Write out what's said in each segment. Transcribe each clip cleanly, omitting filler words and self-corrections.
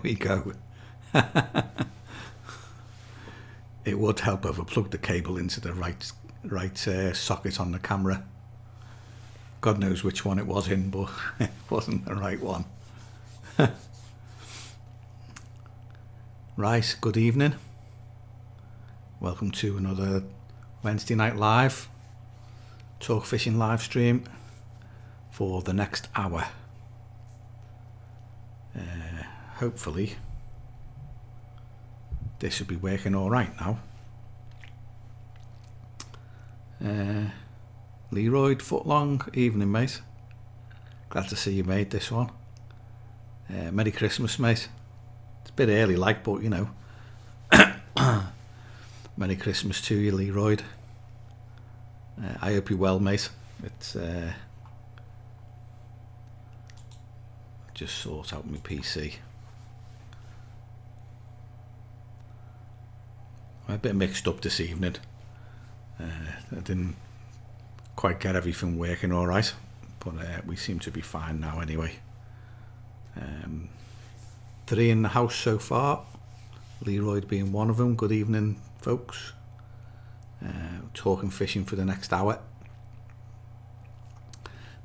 we go. It would help if I plugged the cable into the right socket on the camera. God knows which one it was in, but it wasn't the right one. Right, good evening. Welcome to another Wednesday night live talk fishing live stream for the next hour. Hopefully this should be working all right now. Leroy Footlong, evening mate. Glad to see you made this one. Merry Christmas, mate. It's a bit early like, but you know. Merry Christmas to you, Leroy. I hope you're well, mate. It's just sort out my PC. I'm a bit mixed up this evening. I didn't quite get everything working all right, but we seem to be fine now anyway. 3 in the house so far, Leroy being one of them. Good evening, folks. Talking fishing for the next hour.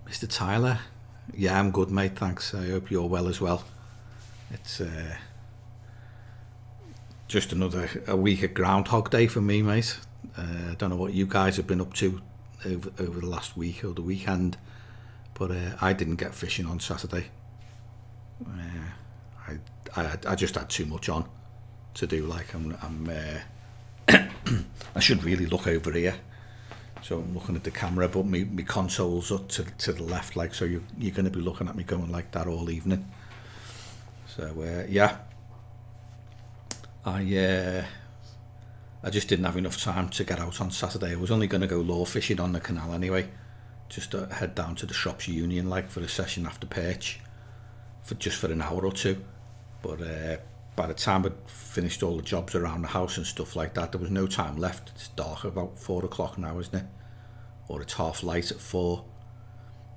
Mr. Tyler, yeah, I'm good, mate, thanks. I hope you're well as well. It's just a week of Groundhog Day for me, mate. I don't know what you guys have been up to over the last week or the weekend, but I didn't get fishing on Saturday. I just had too much on to do. Like I'm I should really look over here, so I'm looking at the camera, but my console's up to the left, like, so you're going to be looking at me going like that all evening. So yeah, I just didn't have enough time to get out on Saturday. I was only going to go lure fishing on the canal anyway, just to head down to the Shops Union, like, for a session after perch, for an hour or two. But by the time I'd finished all the jobs around the house and stuff like that, there was no time left. It's dark about 4 o'clock now, isn't it? Or it's half light at 4.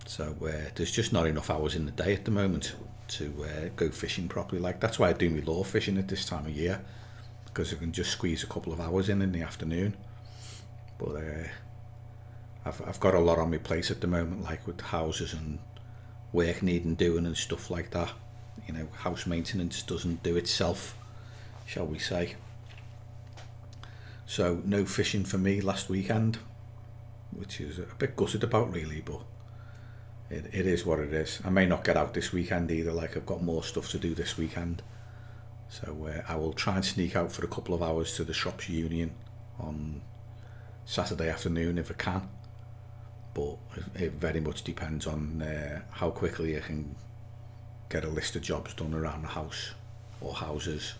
So there's just not enough hours in the day at the moment to go fishing properly. Like, that's why I do my lure fishing at this time of year, because I can just squeeze a couple of hours in the afternoon. But I've got a lot on my plate at the moment, like with houses and work needing doing and stuff like that. You know, house maintenance doesn't do itself, shall we say. So no fishing for me last weekend, which is a bit gutted about really, but it is what it is. I may not get out this weekend either, like I've got more stuff to do this weekend. So I will try and sneak out for a couple of hours to the Shops Union on Saturday afternoon if I can. But it very much depends on how quickly I can get a list of jobs done around the house or houses.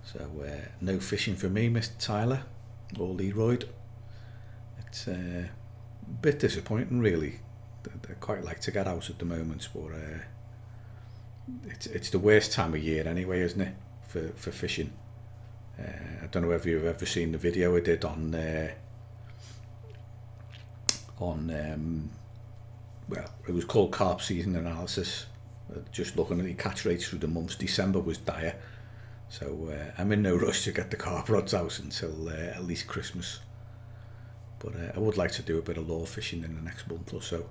So no fishing for me, Mr. Tyler or Leroy. It's a bit disappointing really. I quite like to get out at the moment, but it's the worst time of year anyway, isn't it, for fishing. I don't know if you've ever seen the video I did on well, it was called Carp Season Analysis, just looking at the catch rates through the months. December was dire, so I'm in no rush to get the carp rods out until at least Christmas. But I would like to do a bit of lure fishing in the next month or so.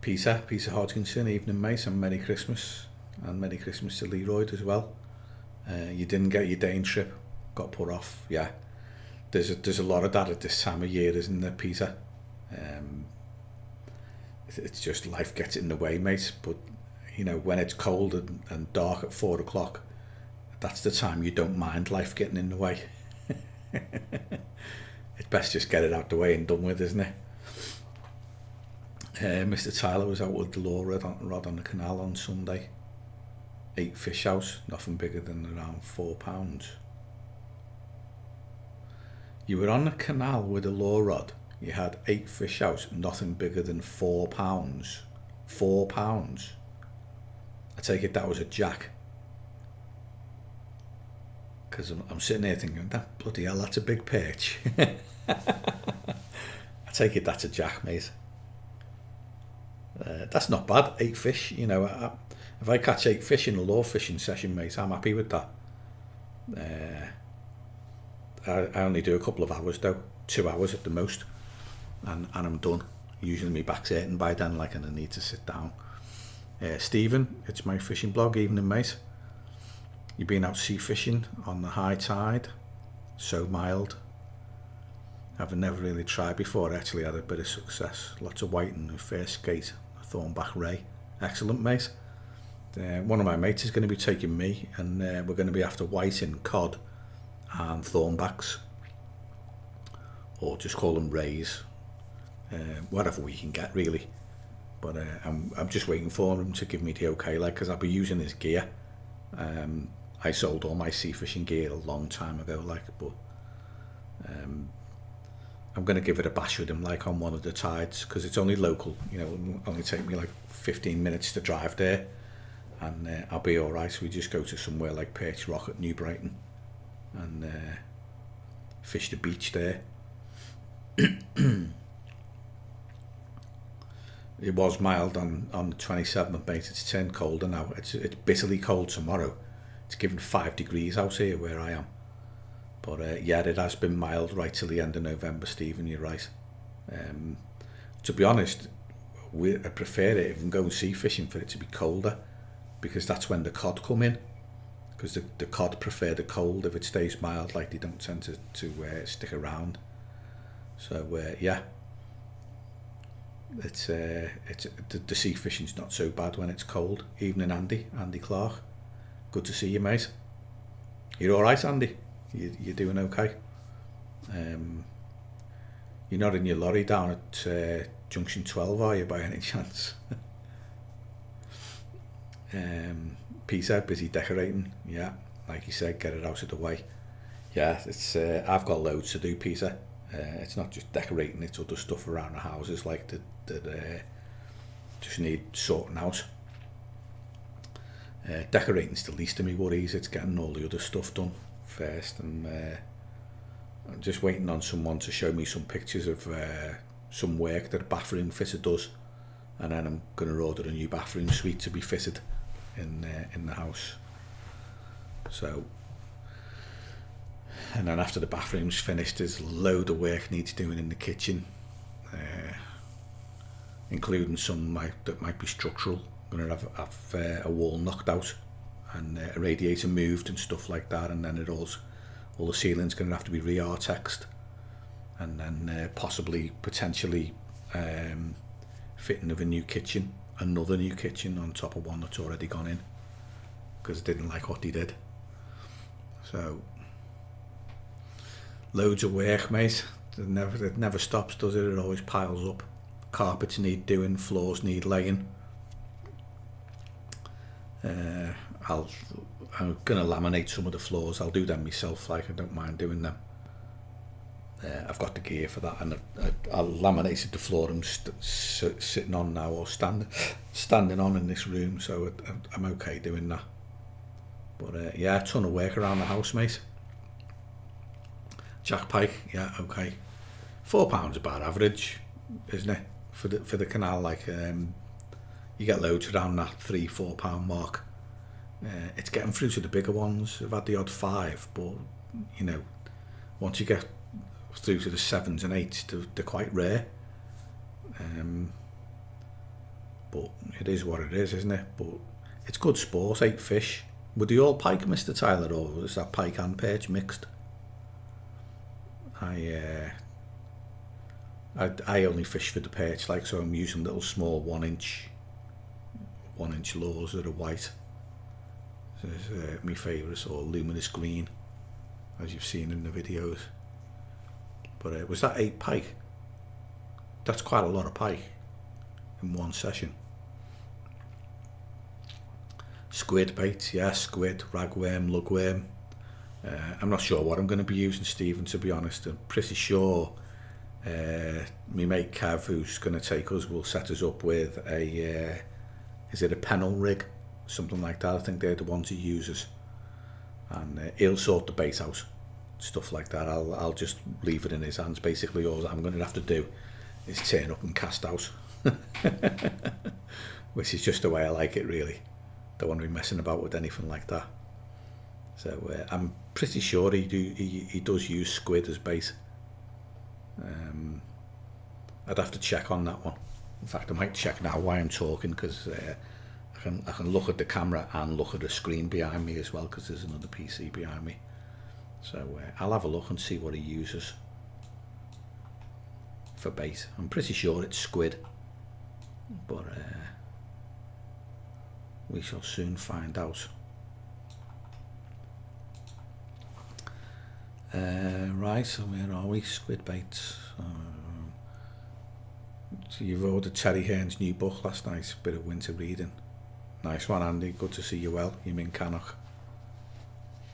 Peter Hodgkinson, evening mate, and Merry Christmas, and Merry Christmas to Leroy as well. You didn't get your Dane trip, got put off. Yeah, there's a lot of that at this time of year, isn't there, Peter? It's just life gets in the way, mate. But you know, when it's cold and dark at 4 o'clock, that's the time you don't mind life getting in the way. It's best just get it out the way and done with, isn't it? Mr. Tyler was out with the lure rod on the canal on Sunday. 8 fish out, nothing bigger than around 4 pounds. You were on the canal with a lure rod. You had 8 fish out, nothing bigger than 4 pounds. 4 pounds. I take it that was a jack. Because I'm sitting here thinking, that bloody hell, that's a big perch. I take it that's a jack, mate. That's not bad, 8 fish, you know. If I catch 8 fish in a lure fishing session, mate, I'm happy with that. I only do a couple of hours though, 2 hours at the most, and I'm done. Usually my back's hurting by then, like, and I need to sit down. Stephen, it's my fishing blog. Evening, mate. You've been out sea fishing on the high tide, so mild. I've never really tried before. Actually had a bit of success. Lots of whiting and first skate, a thornback ray. Excellent, mate. One of my mates is going to be taking me, and we're going to be after whiting, cod and thornbacks, or just call them rays, whatever we can get really. But I'm just waiting for him to give me the okay, like, because I'll be using his gear. I sold all my sea fishing gear a long time ago, like, but I'm going to give it a bash with him, like, on one of the tides, because it's only local, you know. It'll only take me like 15 minutes to drive there, and I'll be alright. We just go to somewhere like Perch Rock at New Brighton and fish the beach there. It was mild on the 27th, mate. It's turned colder now. It's bitterly cold tomorrow. It's given 5 degrees out here where I am. But yeah, it has been mild right till the end of November, Stephen, you're right. To be honest, I prefer it, if I'm going sea fishing, for it to be colder, because that's when the cod come in. Because the cod prefer the cold. If it stays mild, like, they don't tend to stick around. So yeah, it's the sea fishing's not so bad when it's cold. Evening, Andy Clark. Good to see you, mate. You're all right, Andy? You're doing okay? You're not in your lorry down at Junction 12, are you, by any chance? Peter, busy decorating. Yeah, like you said, get it out of the way. Yeah, it's I've got loads to do, Peter. It's not just decorating, it's other stuff around the houses, like, that just need sorting out. Decorating's the least of me worries. It's getting all the other stuff done first, and I'm just waiting on someone to show me some pictures of some work that a bathroom fitter does, and then I'm going to order a new bathroom suite to be fitted in the house. So, and then after the bathroom's finished, there's a load of work needs doing in the kitchen, including some that might be structural. I'm going to have a wall knocked out and a radiator moved and stuff like that, and then all the ceiling's going to have to be re-artexed, and then potentially fitting of another new kitchen on top of one that's already gone in, because I didn't like what he did. So loads of work, mate. It never stops, does it? It always piles up. Carpets need doing, floors need laying. I'm going to laminate some of the floors. I'll do them myself, like, I don't mind doing them. I've got the gear for that, and I'll laminated the floor I'm sitting on now, or standing on in this room, so I'm okay doing that. But yeah, a ton of work around the house, mate. Jack pike, yeah, okay. £4 about average, isn't it, for the canal? Like, you get loads around that £3-4 mark. It's getting through to the bigger ones. I've had the odd 5, but, you know, once you get through to the 7s and 8s, they're quite rare. But it is what it is, isn't it? But it's good sport, 8 fish. Were they all pike, Mr. Tyler, or was that pike and perch mixed? I only fish for the perch, like, so I'm using little small 1-inch lures that are white. This my favourite, or luminous green, as you've seen in the videos. But was that 8 pike? That's quite a lot of pike in one session. Squid bait, yeah, squid, ragworm, lugworm. I'm not sure what I'm going to be using, Stephen, to be honest. I'm pretty sure my mate Kev, who's going to take us, will set us up with is it a pennel rig? Something like that. I think they're the ones he uses. And he'll sort the bait out, stuff like that. I'll just leave it in his hands. Basically, all I'm going to have to do is turn up and cast out. which is just the way I like it, really. Don't want to be messing about with anything like that. So I'm pretty sure he does use squid as bait. I'd have to check on that one. In fact, I might check now while I'm talking, because I can look at the camera and look at the screen behind me as well, because there's another PC behind me. So I'll have a look and see what he uses for bait. I'm pretty sure it's squid, but we shall soon find out. Right, so where are we? Squid baits. So you've ordered Terry Hearn's new book last night, bit of winter reading. Nice one, Andy, good to see you well. I'm in Cannock,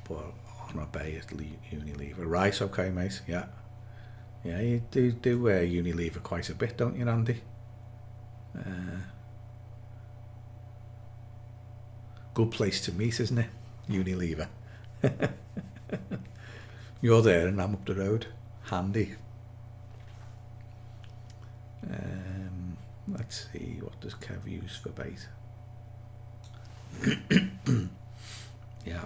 but on a bay at Unilever. Right, okay mate, yeah. Yeah, you do Unilever quite a bit, don't you, Andy? Good place to meet, isn't it? Unilever. You're there and I'm up the road. Handy. Let's see, what does Kev use for bait? Yeah,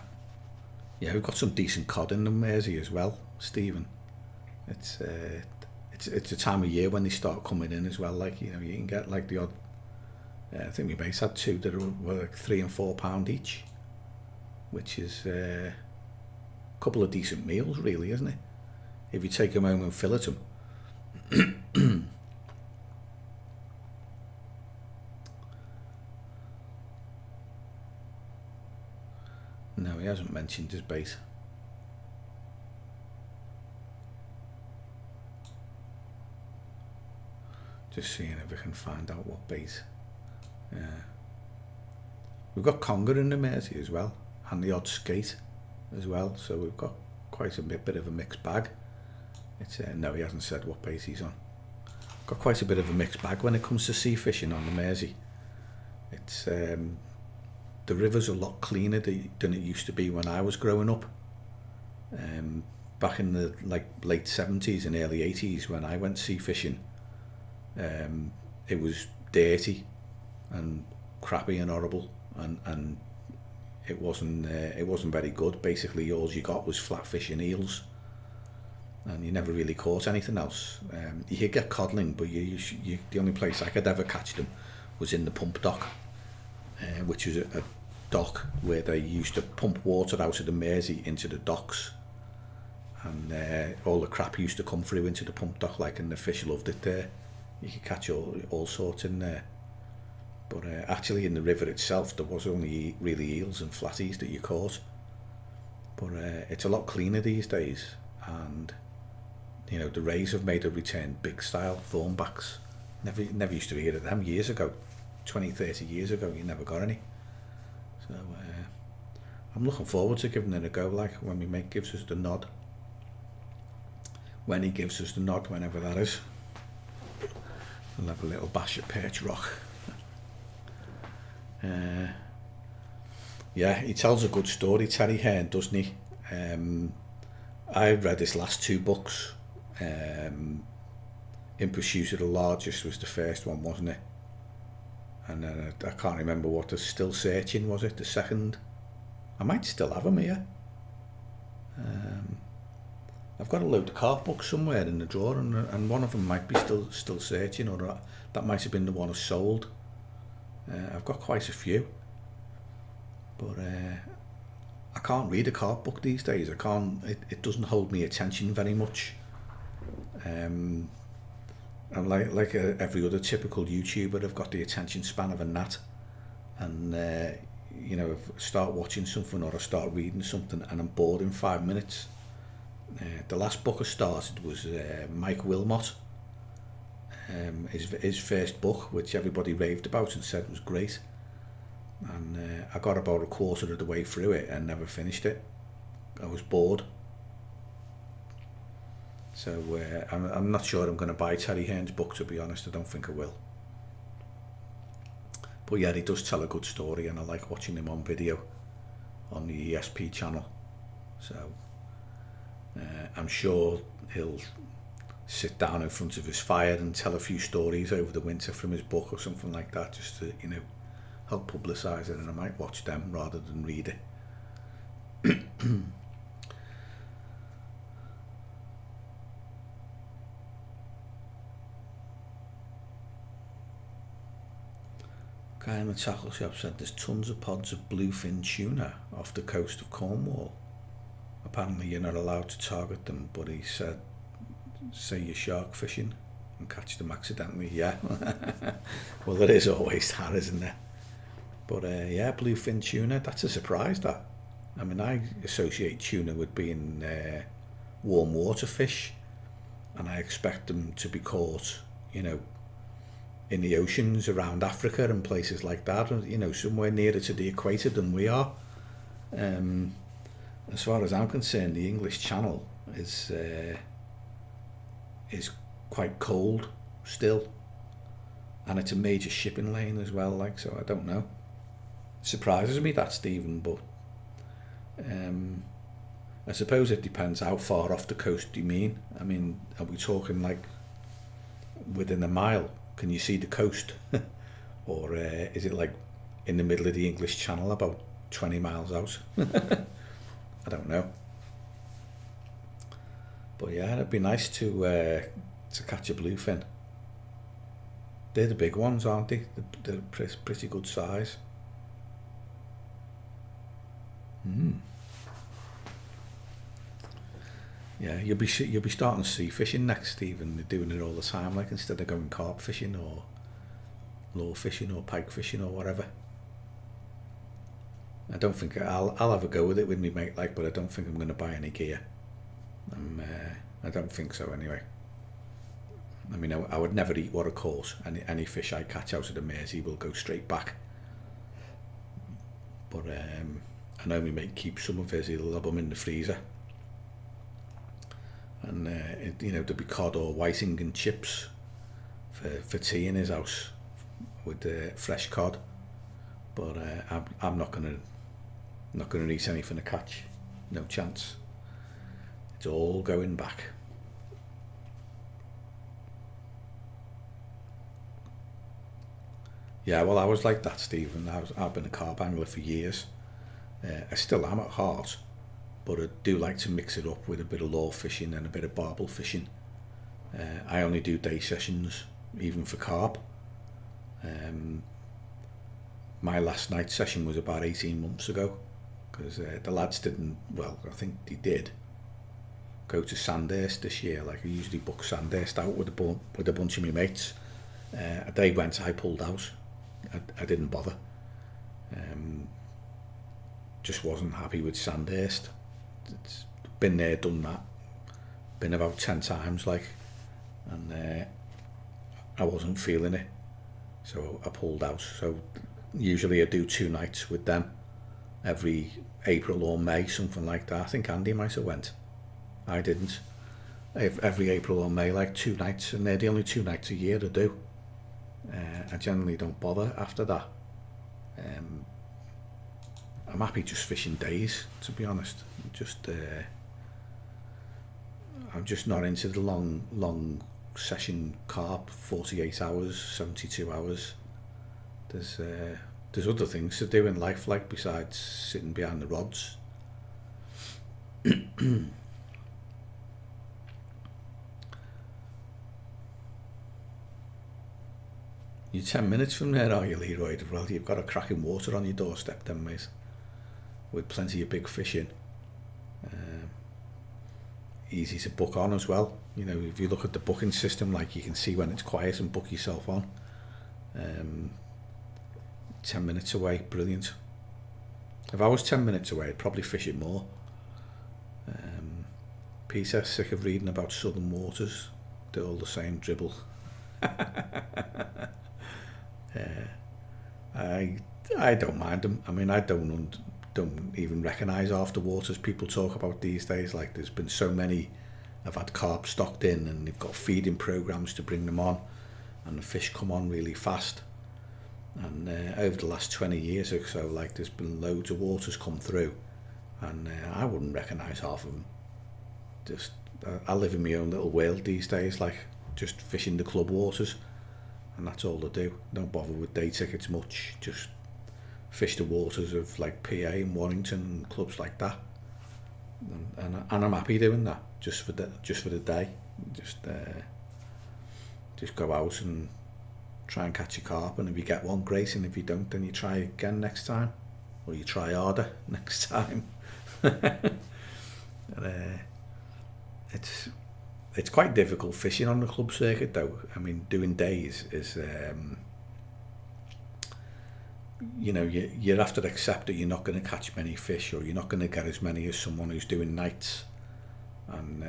we've got some decent cod in the Mersey as well, Stephen. It's a time of year when they start coming in as well. Like, you know, you can get like the odd. I think my mates had two that were like £3 and £4 each, which is a couple of decent meals, really, isn't it? If you take them home and fillet them. No, he hasn't mentioned his bait. Just seeing if we can find out what bait. We've got conger in the Mersey as well, and the odd skate as well, so we've got quite a bit of a mixed bag. It's no, he hasn't said what bait he's on. Got quite a bit of a mixed bag when it comes to sea fishing on the Mersey. It's the river's a lot cleaner than it used to be when I was growing up. Back in the late 70s and early 80s when I went sea fishing, it was dirty and crappy and horrible, and it wasn't very good. Basically, all you got was flatfish and eels, and you never really caught anything else. You could get codling, but the only place I could ever catch them was in the pump dock, which was a dock where they used to pump water out of the Mersey into the docks, and all the crap used to come through into the pump dock, and the fish loved it there. You could catch all sorts in there, but actually in the river itself there was only really eels and flatties that you caught. But it's a lot cleaner these days, and you know, the rays have made a return, big style thornbacks. Never used to hear of them years ago, 20-30 years ago. You never got any. So I'm looking forward to giving it a go, when my mate gives us the nod. When he gives us the nod, whenever that is. We'll have a little bash at Perch Rock. Yeah, he tells a good story, Terry Hearn, doesn't he? I read his last two books. In Pursuit of the Largest was the first one, wasn't it? And then I can't remember what the Still Searching was, it the second? I might still have them here. I've got a load of Carp books somewhere in the drawer, and one of them might be still Searching, or that might have been the one I sold. I've got quite a few, but I can't read a Carp book these days. I can't. It doesn't hold me attention very much. I'm like every other typical YouTuber. I've got the attention span of a gnat, and you know, if I start watching something or I start reading something and I'm bored in 5 minutes. The last book I started was Mike Wilmot, his first book, which everybody raved about and said was great, and I got about a quarter of the way through it and never finished it. I was bored. So I'm not sure I'm going to buy Terry Hearn's book, to be honest. I don't think I will. But yeah, he does tell a good story, and I like watching him on video on the ESP channel. So I'm sure he'll sit down in front of his fire and tell a few stories over the winter from his book or something like that, just to, help publicise it, and I might watch them rather than read it. Guy in the tackle shop said there's tons of pods of bluefin tuna off the coast of Cornwall. Apparently you're not allowed to target them, but he said, say you're shark fishing and catch them accidentally. Yeah, well, there is always that, isn't there? But yeah, bluefin tuna, that's a surprise, that. I mean, I associate tuna with being warm water fish, and I expect them to be caught, in the oceans around Africa and places like that, somewhere nearer to the equator than we are. As far as I'm concerned, the English Channel is quite cold still, and it's a major shipping lane as well, so I don't know. It surprises me, that, Stephen, but I suppose it depends how far off the coast you mean. I mean, are we talking within a mile? Can you see the coast? Or is it in the middle of the English Channel, about 20 miles out? I don't know. But yeah, it'd be nice to catch a bluefin. They're the big ones, aren't they? They're pretty good size. Yeah, you'll be starting sea fishing next, Stephen. They're doing it all the time, instead of going carp fishing or lure fishing or pike fishing or whatever. I don't think I'll have a go with it with me mate, but I don't think I'm going to buy any gear. I don't think so anyway. I mean, I would never eat what, of course. Any fish I catch out of the Mersey will go straight back. But I know my mate keeps some of his. He'll have them in the freezer. And there'll be cod or whiting and chips for tea in his house with fresh cod. But I'm not gonna eat anything to catch. No chance. It's all going back. Yeah, well, I was like that, Stephen. I've been a carp angler for years. I still am at heart, but I do like to mix it up with a bit of lure fishing and a bit of barbel fishing. I only do day sessions, even for carp. My last night session was about 18 months ago, because the lads didn't, well, I think they did, go to Sandhurst this year. I usually book Sandhurst out with a bunch of my mates. They went, I pulled out. I didn't bother. Just wasn't happy with Sandhurst. It's been there, done that. Been about 10 times, and I wasn't feeling it, so I pulled out. So usually I do 2 nights with them every April or May, something like that. I think Andy might have went. I didn't. Every April or May, 2 nights, and they're the only 2 nights a year I do. I generally don't bother after that. I'm happy just fishing days, to be honest. I'm just not into the long session carp, 48 hours, 72 hours. There's other things to do in life, besides sitting behind the rods. You're 10 minutes from there, are you, Leroy? Well, you've got a cracking water on your doorstep then, mate, with plenty of big fish in. Easy to book on as well. If you look at the booking system, you can see when it's quiet and book yourself on. 10 minutes away, brilliant. If I was 10 minutes away, I'd probably fish it more. Peter, sick of reading about southern waters. They're all the same dribble. I don't mind them. I mean, I don't even recognise half the waters people talk about these days. There's been so many. I've had carp stocked in, and they've got feeding programs to bring them on, and the fish come on really fast. And over the last 20 years or so, there's been loads of waters come through, and I wouldn't recognise half of them. I live in my own little world these days, like just fishing the club waters, and that's all I do. Don't bother with day tickets much, just fish the waters of like PA and Warrington and clubs like that, and I'm happy doing that just for the day. Just go out and try and catch a carp, and if you get one, great, and if you don't, then you try again next time, or you try harder next time. And, it's quite difficult fishing on the club circuit though. I mean, doing days is you have to accept that you're not going to catch many fish, or you're not going to get as many as someone who's doing nights, and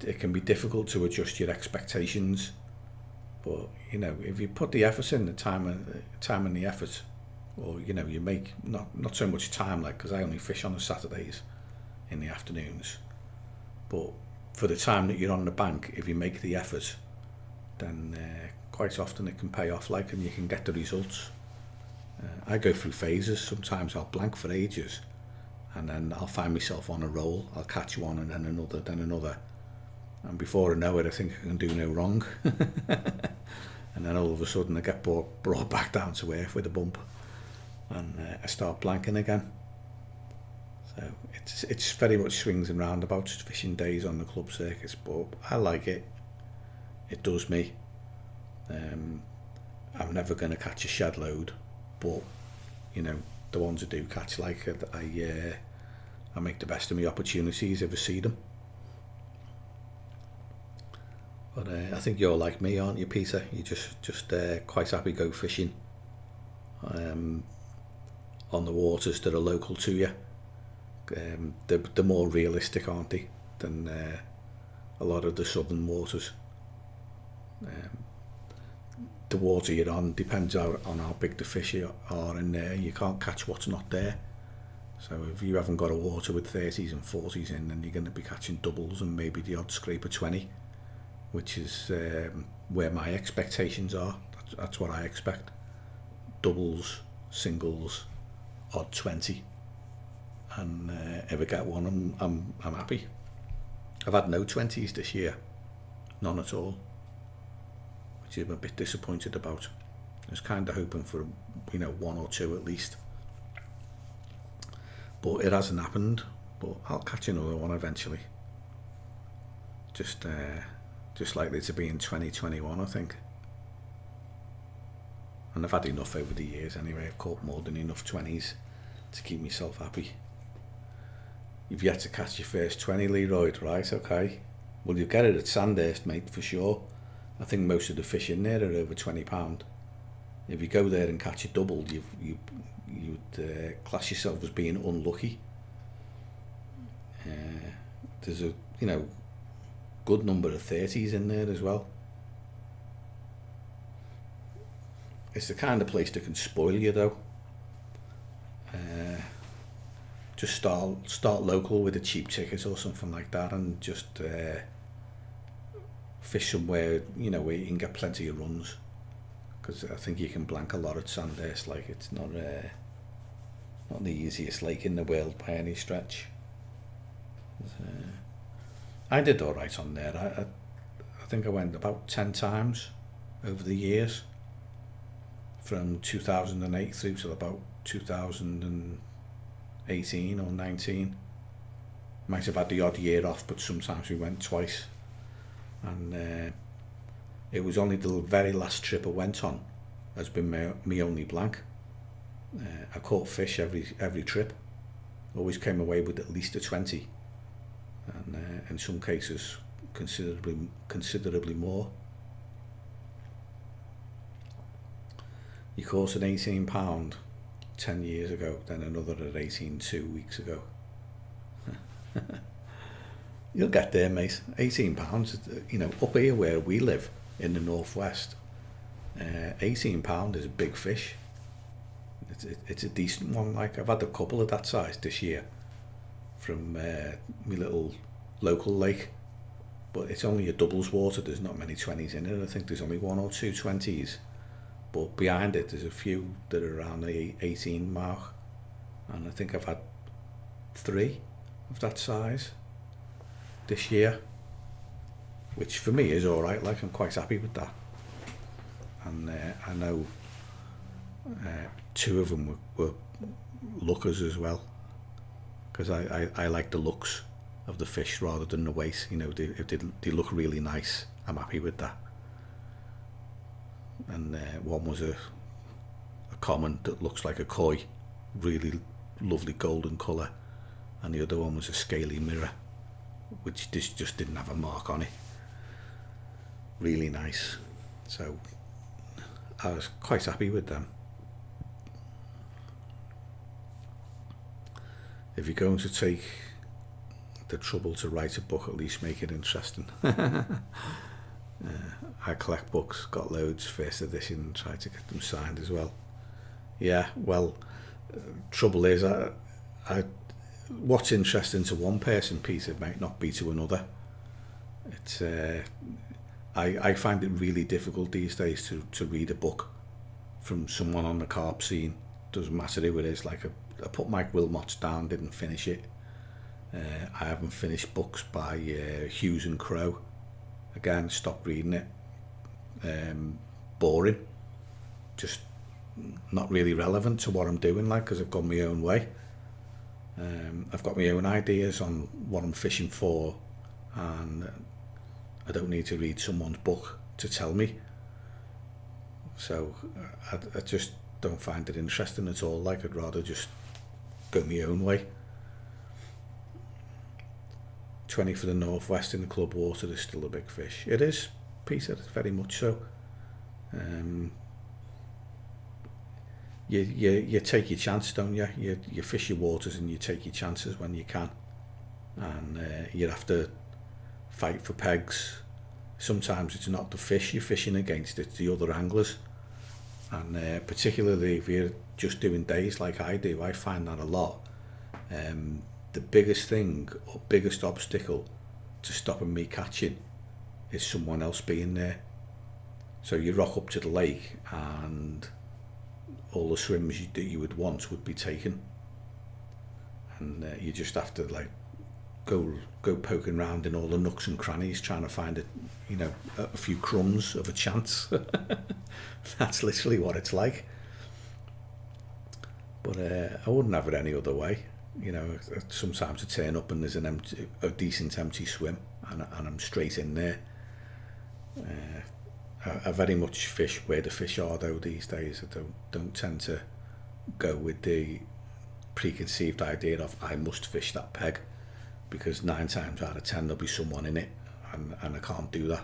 it can be difficult to adjust your expectations. But if you put the effort in, the time and the effort, or you make not so much time, like, because I only fish on the Saturdays in the afternoons, but for the time that you're on the bank, if you make the effort, then quite often it can pay off, like, and you can get the results. I go through phases. Sometimes I'll blank for ages, and then I'll find myself on a roll. I'll catch one, and then another, and before I know it, I think I can do no wrong. And then all of a sudden I get brought back down to earth with a bump, and I start blanking again. So it's very much swings and roundabouts, fishing days on the club circuits, but I like it. It does me. I'm never going to catch a shed load, but the ones I do catch, like, I make the best of my opportunities if I see them. But I think you're like me, aren't you, Peter? You just quite happy go fishing on the waters that are local to you. They're more realistic, aren't they, than a lot of the southern waters. The water you're on depends on how big the fish are in there. You can't catch what's not there. So if you haven't got a water with 30s and 40s in, then you're going to be catching doubles and maybe the odd scraper 20, which is where my expectations are. That's what I expect. Doubles, singles, odd 20. And if I get one, I'm happy. I've had no 20s this year, none at all, which I'm a bit disappointed about. I was kind of hoping for one or two at least, but it hasn't happened. But I'll catch another one eventually. Just likely to be in 2021, I think. And I've had enough over the years anyway. I've caught more than enough 20s to keep myself happy. You've yet to catch your first 20, Leroy, right? Okay. Well, you'll get it at Sandhurst, mate, for sure. I think most of the fish in there are over £20. If you go there and catch a double, you'd class yourself as being unlucky. There's a good number of 30s in there as well. It's the kind of place that can spoil you, though. Just start local with a cheap ticket or something like that, and just fish somewhere where you can get plenty of runs, because I think you can blank a lot at Sandhurst. Like, it's not the easiest lake in the world by any stretch. I did all right on there. I think I went about 10 times over the years, from 2008 through to about 2018 or 19. Might have had the odd year off, but sometimes we went twice. And it was only the very last trip I went on has been my only blank. I caught fish every trip. Always came away with at least a 20, and in some cases considerably more. You caught an £18 10 years ago, then another at 18 2 weeks ago. You'll get there, mate. £18, up here where we live in the northwest, £18 is a big fish. It's a decent one. Like, I've had a couple of that size this year from my little local lake, but it's only a doubles water. There's not many 20s in it. I think there's only one or two 20s, but behind it there's a few that are around the 18 mark, and I think I've had 3 of that size. this year, which for me is all right. Like, I'm quite happy with that. And I know 2 of them were lookers as well, because I like the looks of the fish rather than the weight. You know, if they look really nice, I'm happy with that. And one was a common that looks like a koi, really lovely golden colour, and the other one was a scaly mirror, which just didn't have a mark on it. Really nice. So I was quite happy with them. If you're going to take the trouble to write a book, at least make it interesting. I collect books, got loads, first edition, try to get them signed as well. Yeah, well, trouble is, what's interesting to one person, Peter, might not be to another. It's I find it really difficult these days to read a book from someone on the carp scene. Doesn't matter who it is. Like, I put Mike Wilmot's down, didn't finish it. I haven't finished books by Hughes and Crow. Again, stopped reading it. Boring. Just not really relevant to what I'm doing, like, because I've gone my own way. I've got my own ideas on what I'm fishing for, and I don't need to read someone's book to tell me. So I just don't find it interesting at all. Like, I'd rather just go my own way. 20 for the Northwest in the club water is still a big fish. It is, Peter, very much so. You take your chance, don't you? You fish your waters and you take your chances when you can, and you have to fight for pegs. Sometimes it's not the fish you're fishing against, it's the other anglers, and particularly if you're just doing days like I do, I find that a lot. The biggest thing or biggest obstacle to stopping me catching is someone else being there. So you rock up to the lake and all the swims that you would want would be taken, and you just have to, like, go poking around in all the nooks and crannies trying to find a few crumbs of a chance. That's literally what it's like. But I wouldn't have it any other way. You know, sometimes I turn up and there's a decent empty swim, and I'm straight in there. I very much fish where the fish are, though, these days. I don't tend to go with the preconceived idea of I must fish that peg, because 9 times out of 10 there'll be someone in it, and I can't do that.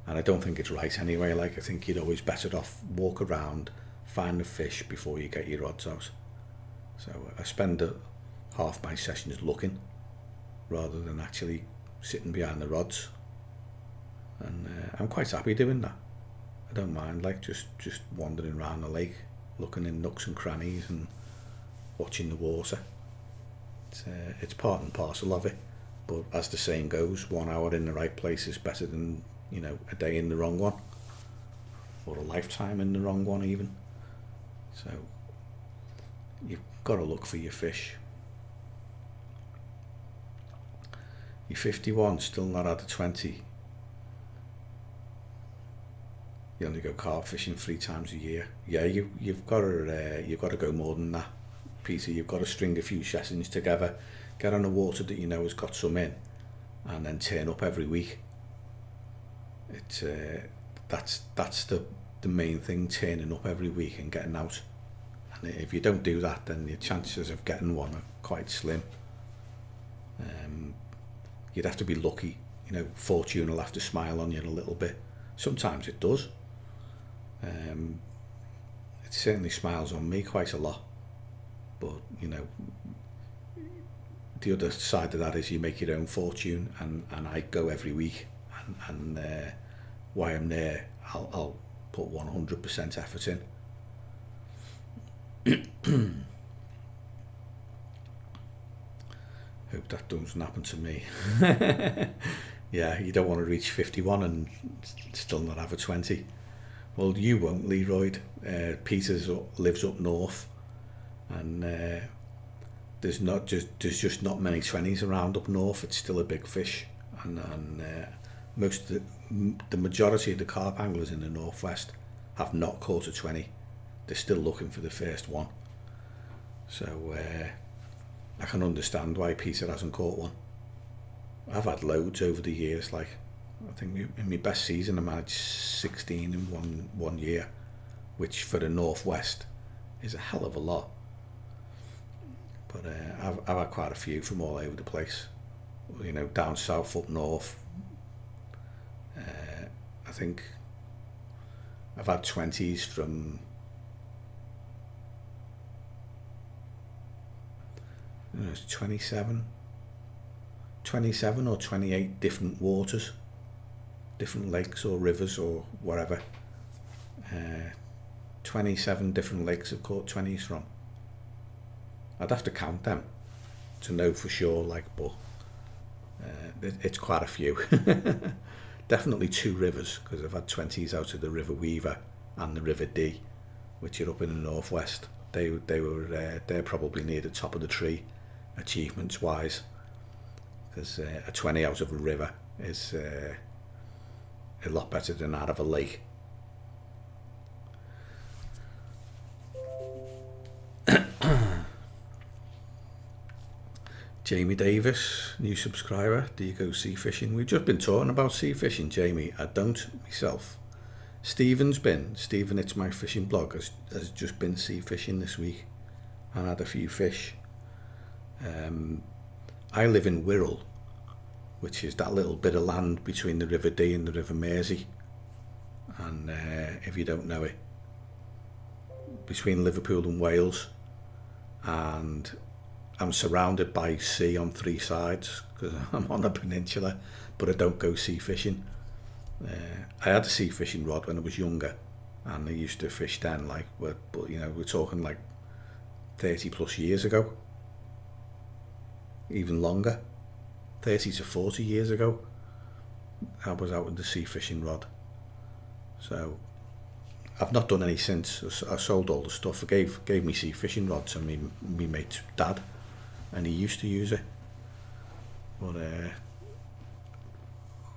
And I don't think it's right anyway. Like, I think you're always better off walk around, find the fish before you get your rods out. So I spend half my sessions looking rather than actually sitting behind the rods, and I'm quite happy doing that. I don't mind, like, just wandering around the lake, looking in nooks and crannies and watching the water. It's part and parcel of it, but as the saying goes, 1 hour in the right place is better than, a day in the wrong one, or a lifetime in the wrong one even. So you've got to look for your fish. You're 51, still not had a 20. You only go carp fishing 3 times a year. Yeah, you've got to go more than that, Peter. You've got to string a few sessions together, get on a water that you know has got some in, and then turn up every week. It's that's the main thing, turning up every week and getting out. And if you don't do that, then your chances of getting one are quite slim. You'd have to be lucky. Fortune will have to smile on you a little bit. Sometimes it does. It certainly smiles on me quite a lot. But, the other side of that is you make your own fortune, and I go every week, and while I'm there, I'll put 100% effort in. Hope that doesn't happen to me. Yeah, you don't want to reach 51 and still not have a 20. Well, you won't, Leroy. Peters lives up north, and there's just not many 20s around up north. It's still a big fish, and most of the majority of the carp anglers in the northwest have not caught a 20. They're still looking for the first one. So I can understand why Peter hasn't caught one. I've had loads over the years. Like, I think in my best season I managed 16 in one year, which for the northwest is a hell of a lot. But I've had quite a few from all over the place. You know, down south, up north. I think I've had 20s from, I don't know, it's 27 or 28 different waters, different lakes or rivers or whatever. 27 different lakes I've caught 20s from. I'd have to count them to know for sure, like, but it's quite a few. Definitely 2 rivers, because I've had 20s out of the River Weaver and the River Dee, which are up in the northwest. They're probably near the top of the tree, achievements wise, because a 20 out of a river is a lot better than out of a lake. Jamie Davis, new subscriber. Do you go sea fishing? We've just been talking about sea fishing, Jamie. I don't myself. Stephen, It's My Fishing blog, has just been sea fishing this week and had a few fish. I live in Wirral, which is that little bit of land between the River Dee and the River Mersey. And if you don't know it, between Liverpool and Wales, and I'm surrounded by sea on 3 sides because I'm on a peninsula, but I don't go sea fishing. I had a sea fishing rod when I was younger, and I used to fish then, like, but you know, we're talking like 30 plus years ago, even longer, 30 to 40 years ago. I was out with the sea fishing rod. So I've not done any since. I sold all the stuff. I gave me sea fishing rod to me mate's dad, and he used to use it. But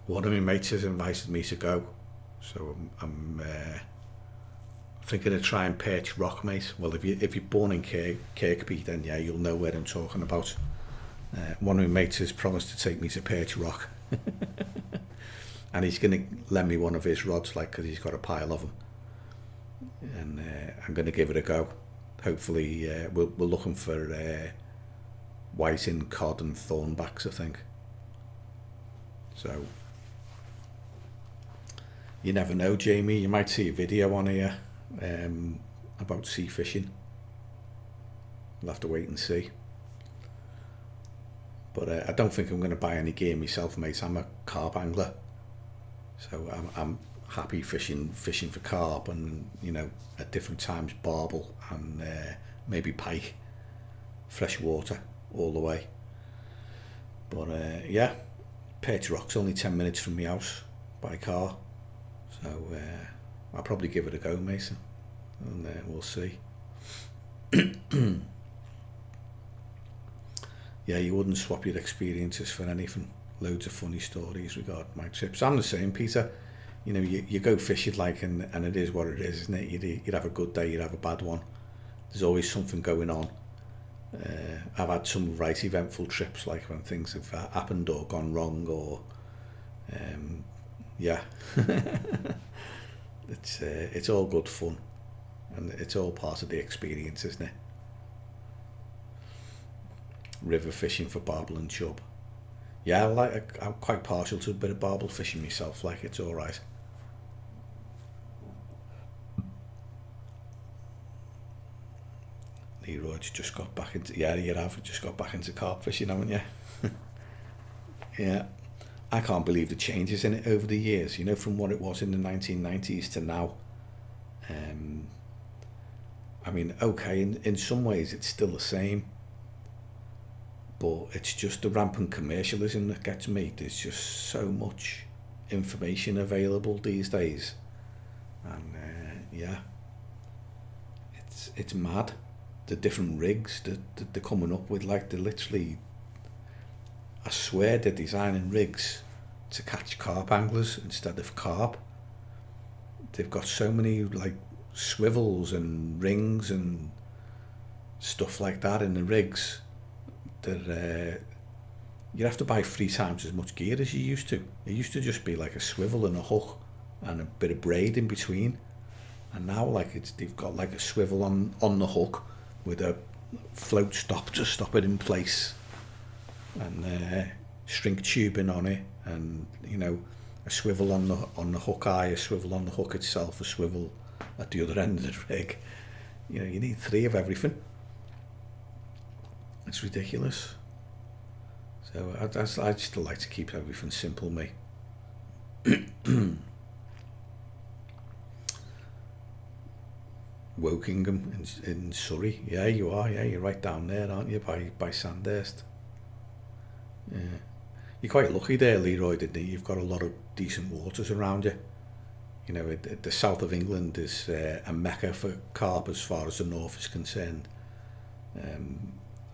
one of my mates has invited me to go, so I'm thinking of trying Perch Rock, mate. Well, if you're born in Kirkby, then yeah, you'll know where I'm talking about. One of my mates has promised to take me to Perch Rock, and he's going to lend me one of his rods, like, because he's got a pile of them, and I'm going to give it a go. Hopefully, we're looking for whiting, cod and thornbacks, I think. So you never know, Jamie, you might see a video on here about sea fishing. We'll have to wait and see. But I don't think I'm going to buy any gear myself, mate. I'm a carp angler, so I'm happy fishing for carp, and, you know, at different times barbel and maybe pike, fresh water all the way. But yeah, Perch Rock's only 10 minutes from my house by car, so I'll probably give it a go, Mason, and we'll see. Yeah, you wouldn't swap your experiences for anything. Loads of funny stories regarding my trips. I'm the same, Peter. You know, you go fishing, like, and it is what it is, isn't it? You'd have a good day, you'd have a bad one. There's always something going on. I've had some right eventful trips, like when things have happened or gone wrong, or yeah. It's all good fun, and it's all part of the experience, isn't it? River fishing for barbel and chub. Yeah, I'm quite partial to a bit of barbel fishing myself. Like, it's all right. Leroy's just got back into, yeah, you have just got back into carp fishing, haven't you? Yeah, I can't believe the changes in it over the years, you know, from what it was in the 1990s to now. I mean, okay, in some ways it's still the same, but it's just the rampant commercialism that gets me. There's just so much information available these days, and yeah, it's mad. The different rigs that they're coming up with, like, they're literally, I swear they're designing rigs to catch carp anglers instead of carp. They've got so many like swivels and rings and stuff like that in the rigs that you have to buy 3 times as much gear as you used to. It used to just be like a swivel and a hook and a bit of braid in between, and now like they've got like a swivel on the hook with a float stop to stop it in place, and shrink tubing on it, and you know, a swivel on the hook eye, a swivel on the hook itself, a swivel at the other end of the rig. You know, you need 3 of everything. It's ridiculous. So I still like to keep everything simple, me. Wokingham in Surrey. Yeah, you are. Yeah, you're right down there, aren't you? By Sandhurst. Yeah. You're quite lucky there, Leroy, didn't you? You've got a lot of decent waters around you. You know, the south of England is a mecca for carp as far as the north is concerned.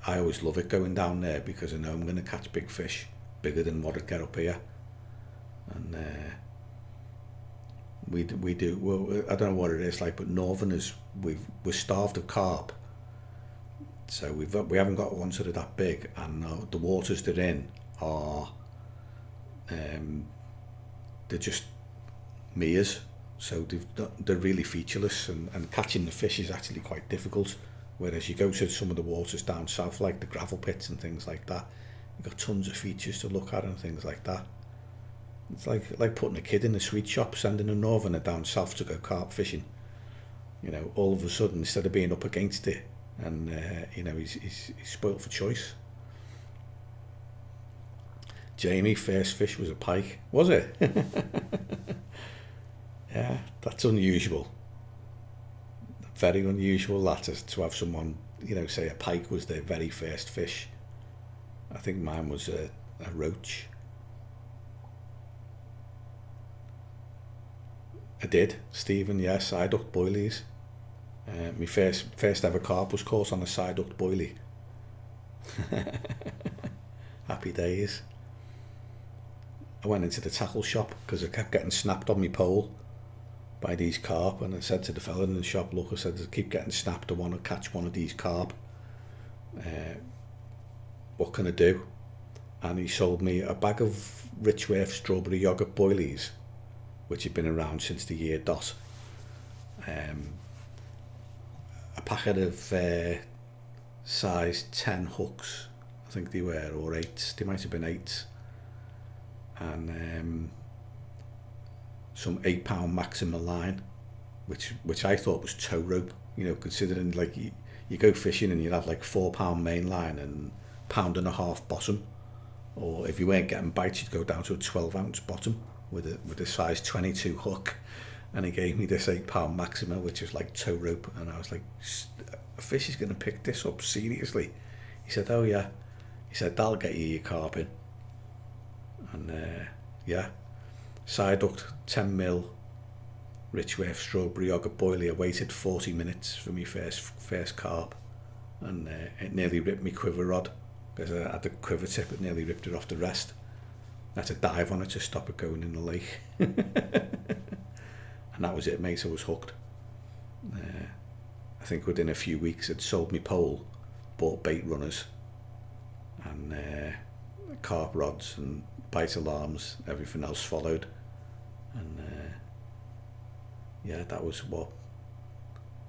I always love it going down there because I know I'm going to catch big fish, bigger than what I'd get up here. And we do. Well, I don't know what it is like, but northerners, we're starved of carp. So we haven't got ones that are that big, and the waters they're in are they're just meres. So they're really featureless, and catching the fish is actually quite difficult. Whereas you go to some of the waters down south, like the gravel pits and things like that, you've got tons of features to look at and things like that. It's like putting a kid in a sweet shop, sending a northerner down south to go carp fishing. You know, all of a sudden, instead of being up against it, and you know, he's spoilt for choice. Jamie, first fish was a pike, was it? Yeah, that's unusual. Very unusual that to have someone, you know, say a pike was their very first fish. I think mine was a roach. I did, Stephen, yes, side duct boilies. My first ever carp was caught on a side duct boilie. Happy days. I went into the tackle shop because I kept getting snapped on my pole by these carp, and I said to the fella in the shop, look, I said, I keep getting snapped, I want to catch one of these carp. What can I do? And he sold me a bag of Richworth strawberry yoghurt boilies, which had been around since the year dot. A packet of size 10 hooks, I think they were, or 8, they might have been 8, and some 8-pound Maxima line, which I thought was tow rope, you know, considering like you go fishing and you'd have like 4-pound main line and 1.5 bottom, or if you weren't getting bites you'd go down to a 12-ounce bottom with a size 22 hook. And he gave me this 8-pound Maxima, which is like tow rope, and I was like, a fish is going to pick this up seriously. He said, oh yeah, he said, that'll get you your carp in. And yeah, side duct 10mm Richworth strawberry yoghurt boilie. I waited 40 minutes for my first carp, and it nearly ripped me quiver rod because I had the quiver tip. It nearly ripped it off the rest. I had to dive on it to stop it going in the lake. And that was it, mate. I was hooked. I think within a few weeks I'd sold me pole, bought bait runners and carp rods and bite alarms. Everything else followed. And yeah, that was what,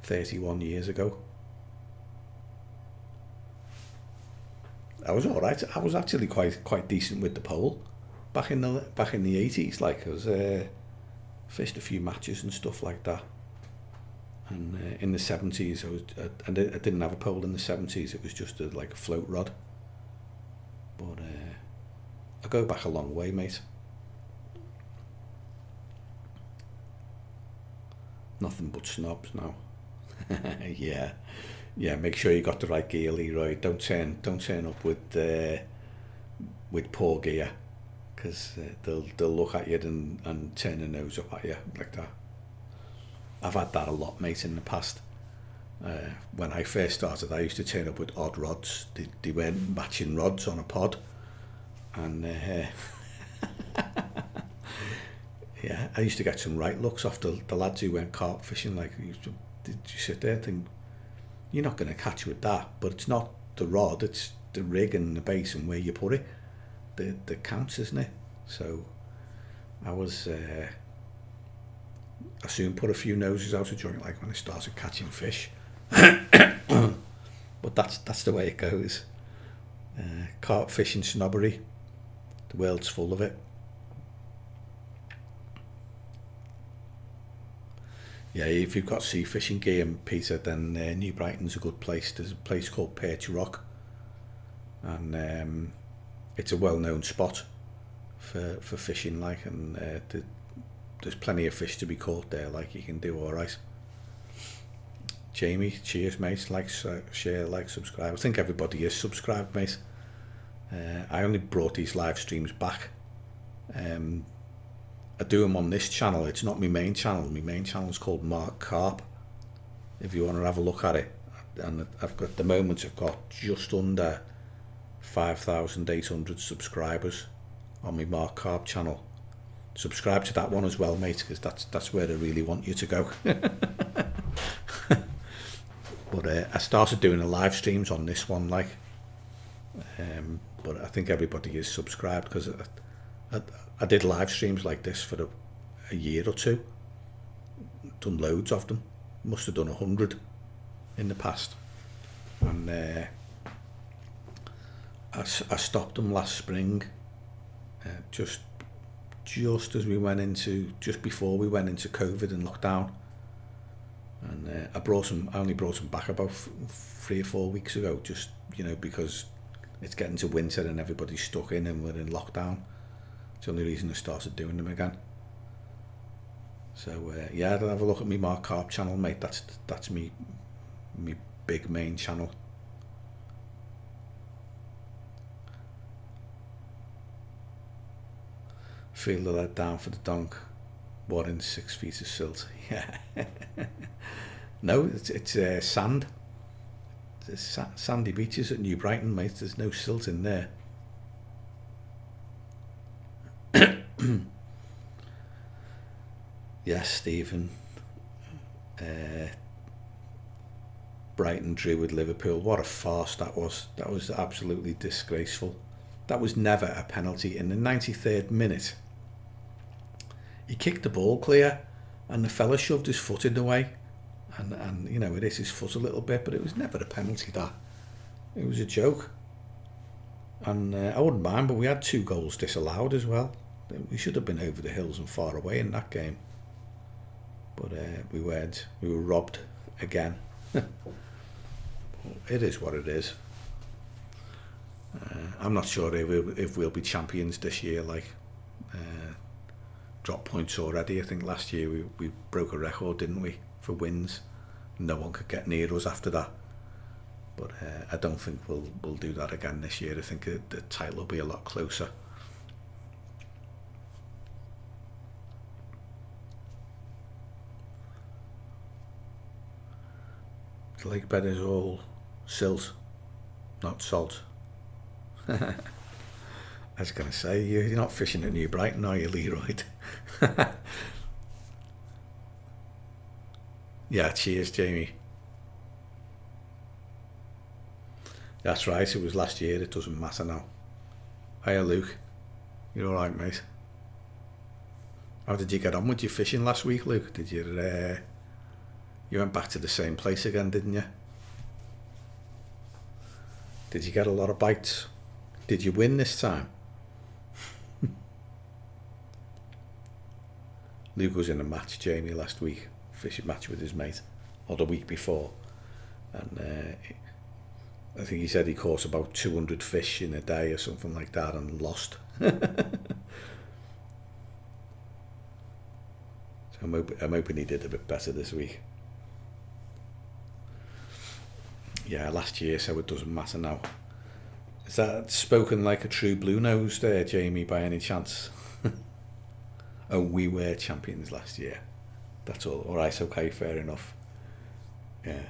31 years ago. I was all right. I was actually quite decent with the pole back in the 80s. Like I was fished a few matches and stuff like that. And in the 70s, I didn't have a pole in the 70s. It was just like a float rod. But I go back a long way, mate. Nothing but snobs now. Yeah. Make sure you got the right gear, Leroy. Don't turn up with poor gear, because they'll look at you and turn their nose up at you like that. I've had that a lot, mate, in the past. When I first started, I used to turn up with odd rods. They weren't matching rods on a pod, and Yeah, I used to get some right looks off the lads who went carp fishing. Like, did you sit there and think, you're not going to catch with that, but it's not the rod, it's the rig and the base and where you put it that counts, isn't it? So I soon put a few noses out of joint, like when I started catching fish. But that's the way it goes. Carp fishing snobbery, the world's full of it. Yeah, if you've got sea fishing gear, Peter, then New Brighton's a good place. There's a place called Perch Rock, and it's a well-known spot for fishing, like, and there's plenty of fish to be caught there. Like, you can do all right. Jamie, cheers, mate. Like, share, like, subscribe. I think everybody is subscribed, mate. I only brought these live streams back. I do them on this channel. It's not my main channel. My main channel is called Carp, if you want to have a look at it. And I've got, at the moment, I've got just under 5,800 subscribers on my Mark Carp channel. Subscribe to that one as well, mate, because that's where I really want you to go. But I started doing the live streams on this one, like, but I think everybody is subscribed, because I did live streams like this for a year or two. Done loads of them. Must have done 100 in the past. And I stopped them last spring, just as we went into, just before we went into COVID and lockdown. And I only brought them back about 3 or 4 weeks ago, just, because it's getting to winter and everybody's stuck in and we're in lockdown. It's the only reason I started doing them again. So yeah, I'll have a look at my Mark Carp channel, mate. That's me big main channel. Feel the lead down for the donk. 1 in 6 feet of silt. Yeah. No, it's sand. There's sandy beaches at New Brighton, mate. There's no silt in there. Yes, Stephen. Brighton drew with Liverpool. What a farce that was. That was absolutely disgraceful. That was never a penalty. In the 93rd minute, he kicked the ball clear and the fella shoved his foot in the way. And it is his foot a little bit, but it was never a penalty, that. It was a joke. And I wouldn't mind, but we had 2 goals disallowed as well. We should have been over the hills and far away in that game. But we weren't. We were robbed again. It is what it is. I'm not sure if we'll be champions this year. Like, drop points already. I think last year we broke a record, didn't we, for wins? No one could get near us after that. But I don't think we'll do that again this year. I think the title will be a lot closer. The lake bed is all silt, not salt. I was going to say, you're not fishing at New Brighton, are you, Leroy? Yeah, cheers, Jamie. That's right, it was last year, it doesn't matter now. Hiya, Luke. You're alright, mate? How did you get on with your fishing last week, Luke? Did you... You went back to the same place again, didn't you? Did you get a lot of bites? Did you win this time? Luke was in a match, Jamie, last week. Fishing match with his mate. Or the week before. And I think he said he caught about 200 fish in a day or something like that and lost. So I'm hoping he did a bit better this week. Yeah, last year, so it doesn't matter now. Is that spoken like a true blue nose there, Jamie, by any chance? Oh, we were champions last year. That's all. All right, okay, fair enough. Yeah,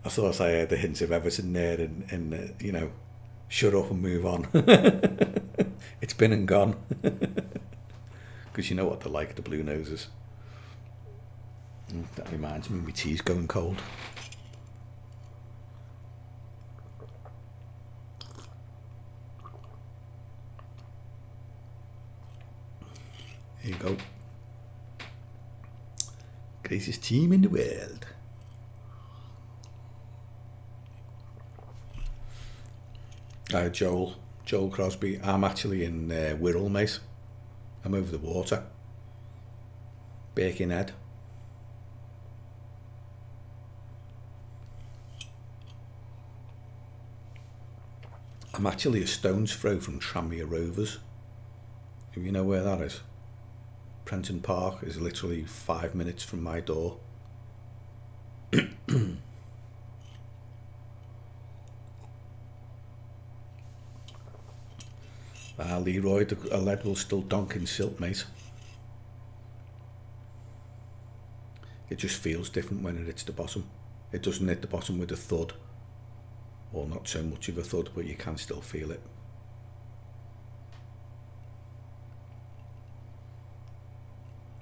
I thought I heard the hints of Everton there and shut up and move on. It's been and gone. because you know what they're like, the blue noses. That reminds me, my tea's going cold. Here you go. Greatest team in the world. Joel Crosby. I'm actually in Wirral, mate. I'm over the water. Birkenhead. I'm actually a stone's throw from Tranmere Rovers. If you know where that is. Prenton Park is literally 5 minutes from my door. Leroy, a lead will still donk in silt, mate. It just feels different when it hits the bottom. It doesn't hit the bottom with a thud, or not so much of a thud, but you can still feel it.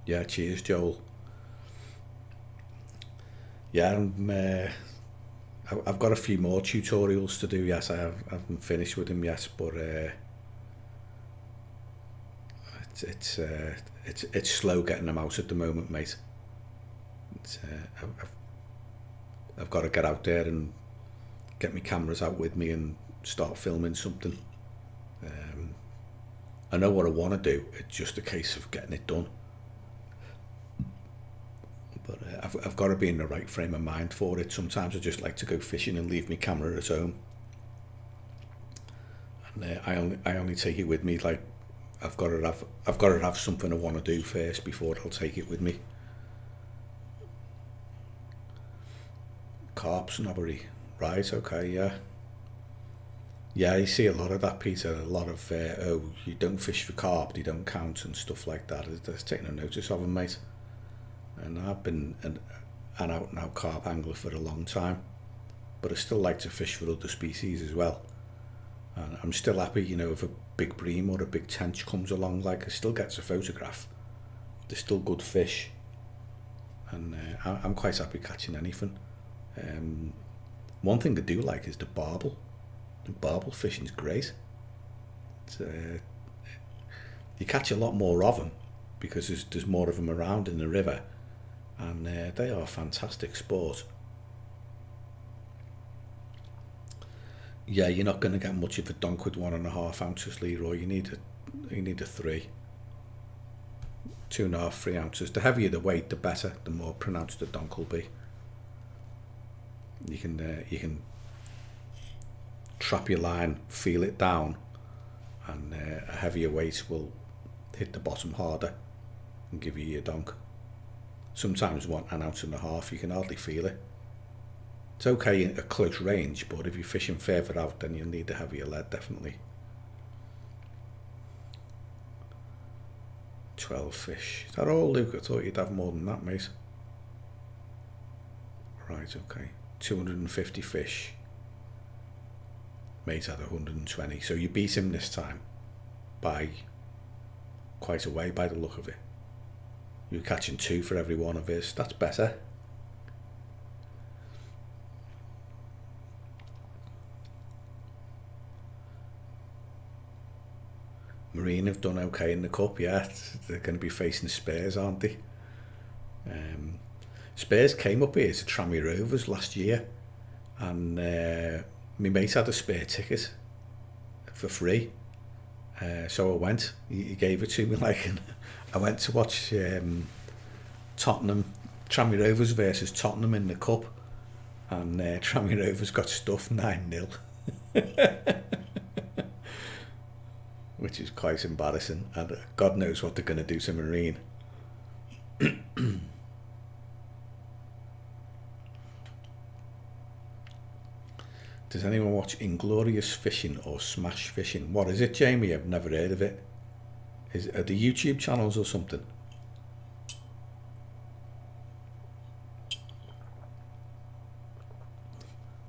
Yeah, cheers, Joel. Yeah, I've got a few more tutorials to do. Yes, I haven't finished with them yet, but it's slow getting them out at the moment, mate. I've got to get out there and get my cameras out with me and start filming something. I know what I want to do. It's just a case of getting it done. But I've got to be in the right frame of mind for it. Sometimes I just like to go fishing and leave my camera at home, and I only take it with me. Like I've got to have something I want to do first before I'll take it with me. Carp snobbery, right? Okay, yeah. You see a lot of that, Peter. A lot of you don't fish for carp, they don't count and stuff like that. It's taking a notice of them, mate. And I've been an out and out carp angler for a long time, but I still like to fish for other species as well. And I'm still happy, if a big bream or a big tench comes along, like I still get to photograph. They're still good fish, and I'm quite happy catching anything. One thing I do like is the barbel. The barbel fishing's great. You catch a lot more of them because there's more of them around in the river. And they are fantastic sport. Yeah, you're not going to get much of a donk with 1.5 ounces, Leroy. You need a 3, 2.5, 3 ounces. The heavier the weight, the better. The more pronounced the donk will be. You can trap your line, feel it down, and a heavier weight will hit the bottom harder and give you your donk. Sometimes 1.5 ounces you can hardly feel it. It's okay at close range, but if you're fishing further out, then you'll need a heavier lead, definitely. 12 fish. Is that all, Luke? I thought you'd have more than that, mate. Right, okay. 250 fish. Mate had 120, so you beat him this time by quite a way by the look of it. You're catching 2 for every one of his. That's better. Marine have done okay in the cup, yeah. They're going to be facing Spurs, aren't they? Spurs came up here to Tranmere Rovers last year, and my mate had a spare ticket for free. So I went. He gave it to me, and I went to watch Tottenham, Tranmere Rovers versus Tottenham in the cup, and Tranmere Rovers got stuffed 9-0, which is quite embarrassing. And God knows what they're going to do to Marine. Does anyone watch Inglorious Fishing or Smash Fishing? What is it, Jamie? I've never heard of it. Are the YouTube channels or something?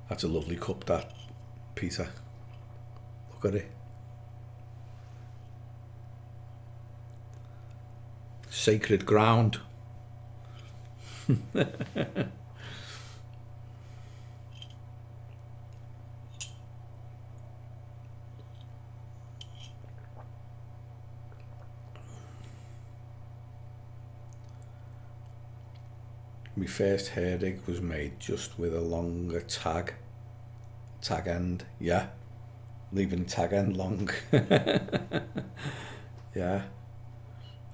That's a lovely cup, that, Peter. Look at it. sacred ground. My first hair rig was made just with a longer tag end, yeah, leaving the tag end long. Yeah,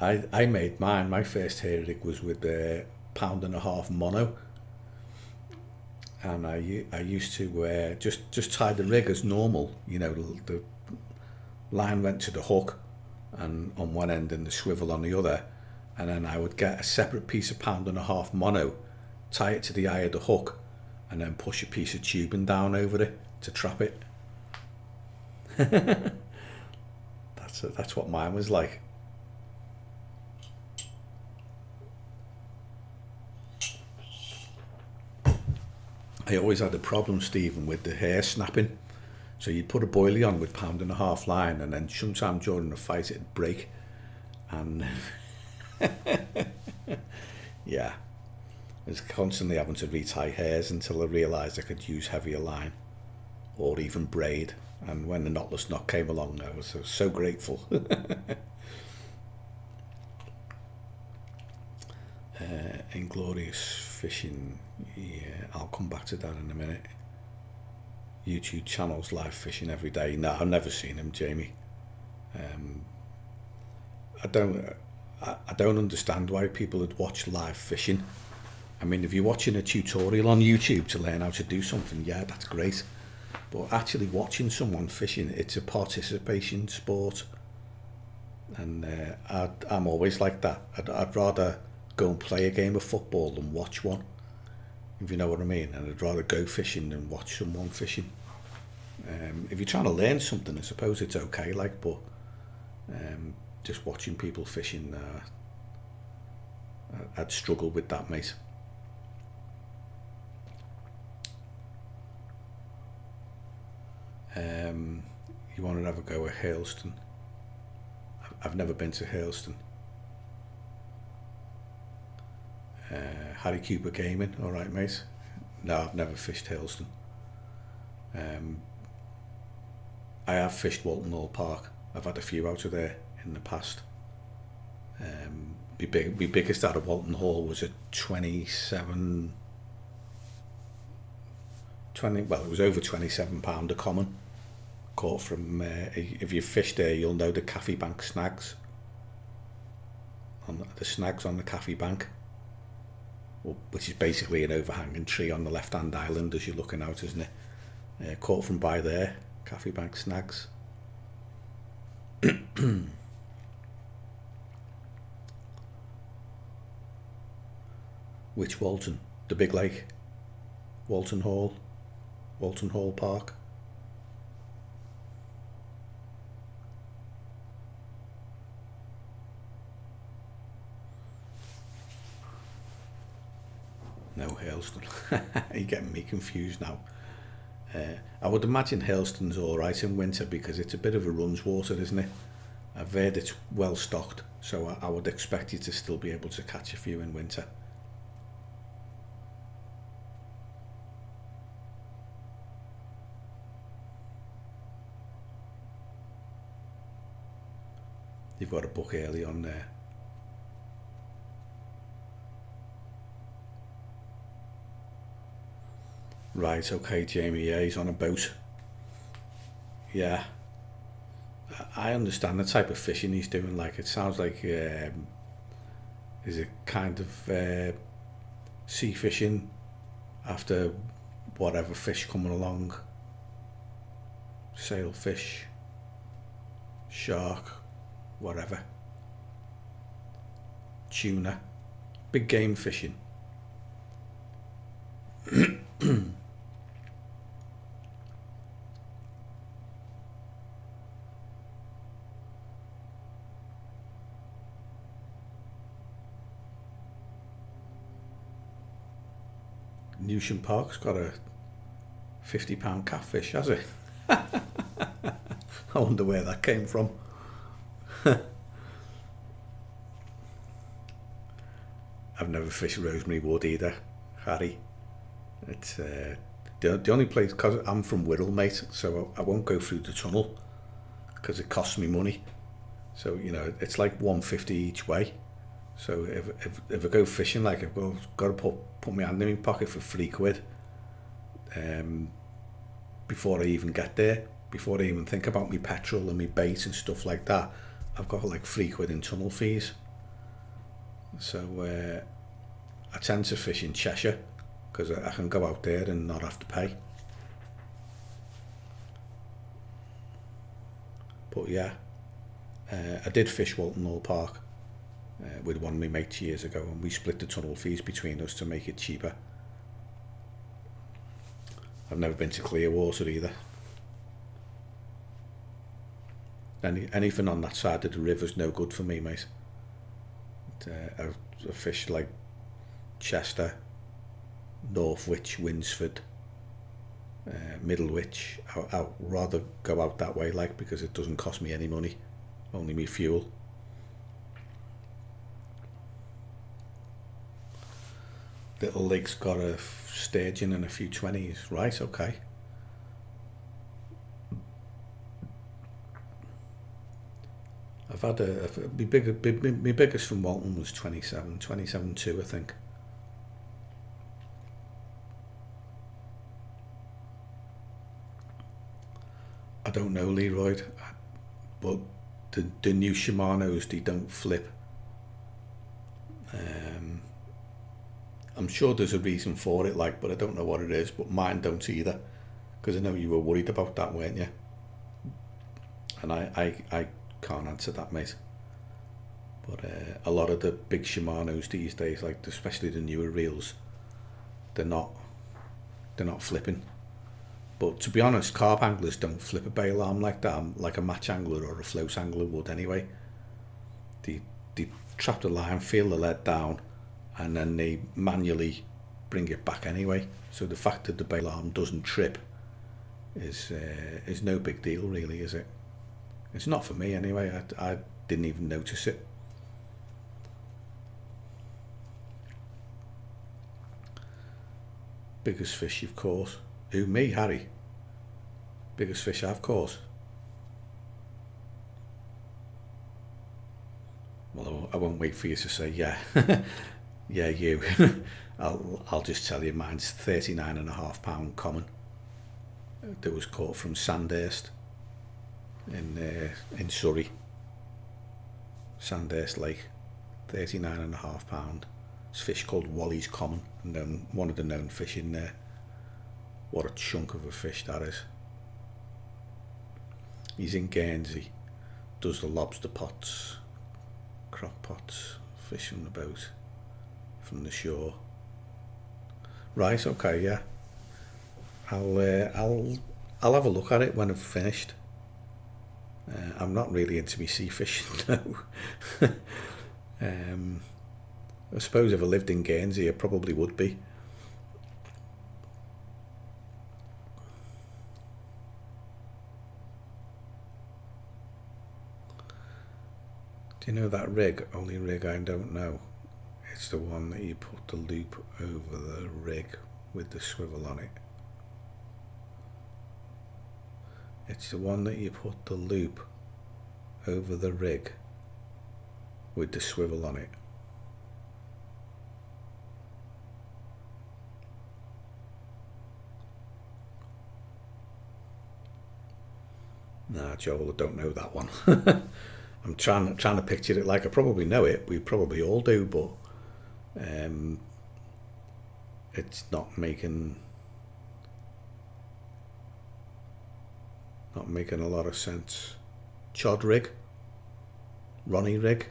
I made mine. My first hair rig was with a £1.5 mono, and I used to just tie the rig as normal. You know, the line went to the hook, and on one end and the swivel on the other, and then I would get a separate piece of £1.5 mono, tie it to the eye of the hook, and then push a piece of tubing down over it to trap it. That's what mine was like. I always had a problem, Stephen, with the hair snapping. So you'd put a boilie on with £1.5 line, and then sometime during the fight it'd break. And yeah, I was constantly having to retie hairs until I realised I could use heavier line or even braid. And when the knotless knot came along, I was so grateful. Inglorious fishing, yeah, I'll come back to that in a minute. YouTube channels live fishing every day. No, I've never seen him, Jamie. I don't understand why people would watch live fishing. I mean, if you're watching a tutorial on YouTube to learn how to do something, yeah, that's great. But actually watching someone fishing, it's a participation sport. And I'm always like that. I'd rather go and play a game of football than watch one, if you know what I mean. And I'd rather go fishing than watch someone fishing. If you're trying to learn something, I suppose it's okay, like, but just watching people fishing, I'd struggle with that, mate. You want to have a go at Hailston? I've never been to Hailston. Harry Cooper Gaming, all right, mate. No, I've never fished Hailston. I have fished Walton Hall Park. I've had a few out of there in the past. My biggest out of Walton Hall was a 27, well, it was over £27 a common. Caught from, if you've fished there, you'll know the Caffey Bank snags. The snags on the Caffey Bank, which is basically an overhanging tree on the left-hand island as you're looking out, isn't it? Caught from by there, Caffey Bank snags. Which Walton? The big lake? Walton Hall Park? No, Hailston. You're getting me confused now. I would imagine Hailston's alright in winter because it's a bit of a runs water, isn't it? I've heard it's well stocked, so I would expect you to still be able to catch a few in winter. You've got a book early on there. Right, okay, Jamie, yeah, he's on a boat. Yeah, I understand the type of fishing he's doing. Like, it sounds like is it kind of sea fishing after whatever fish coming along, sailfish, shark, whatever, tuna, big game fishing. Newsham Park's got a £50 catfish, has it? I wonder where that came from. never fished Rosemary Wood either, Harry. It's the only place, because I'm from Wirral, mate, so I won't go through the tunnel because it costs me money. So, you know, it's like 150 each way. So if I go fishing, like, I've got to put my hand in my pocket for £3 before I even get there, before I even think about my petrol and my bait and stuff like that. I've got like £3 in tunnel fees. So I tend to fish in Cheshire because I can go out there and not have to pay. But yeah, I did fish Walton Hall Park with one of my mates years ago, and we split the tunnel fees between us to make it cheaper. I've never been to Clearwater either. Anything on that side of the river's no good for me, mate. I fished like Chester, Northwich, Winsford, Middlewich. I'd rather go out that way, like, because it doesn't cost me any money, only me fuel. Little Lake's got a sturgeon and a few 20s, right? Okay. I've had my biggest from Walton was 27.2, I think. I don't know, Leroy, but the new Shimano's, they don't flip. I'm sure there's a reason for it, like, but I don't know what it is. But mine don't either, because I know you were worried about that, weren't you? And I can't answer that, mate. But a lot of the big Shimano's these days, like especially the newer reels, they're not flipping. But to be honest, carp anglers don't flip a bail arm like that, like a match angler or a float angler would anyway. They trap the line, feel the lead down, and then they manually bring it back anyway. So the fact that the bail arm doesn't trip is no big deal, really, is it? It's not for me anyway. I didn't even notice it. Biggest fish you've caught? Who, me, Harry? Biggest fish I've caught? Well, I won't wait for you to say yeah. Yeah, you. I'll just tell you, mine's 39.5 pound common. That was caught from Sandhurst in Surrey. Sandhurst Lake, 39.5 pound. It's a fish called Wally's common, and then one of the known fish in there. What a chunk of a fish that is. He's in Guernsey, does the lobster pots, crock pots, fish from the boat, from the shore. Right, okay, yeah. I'll have a look at it when I've finished. I'm not really into me sea fishing, no. I suppose if I lived in Guernsey, I probably would be. Do you know that rig? Only rig I don't know. It's the one that you put the loop over the rig with the swivel on it. It's the one that you put the loop over the rig with the swivel on it. Nah, Joel, I don't know that one. I'm trying to picture it like I probably know it. We probably all do, but it's not making a lot of sense. Chod rig, Ronnie rig,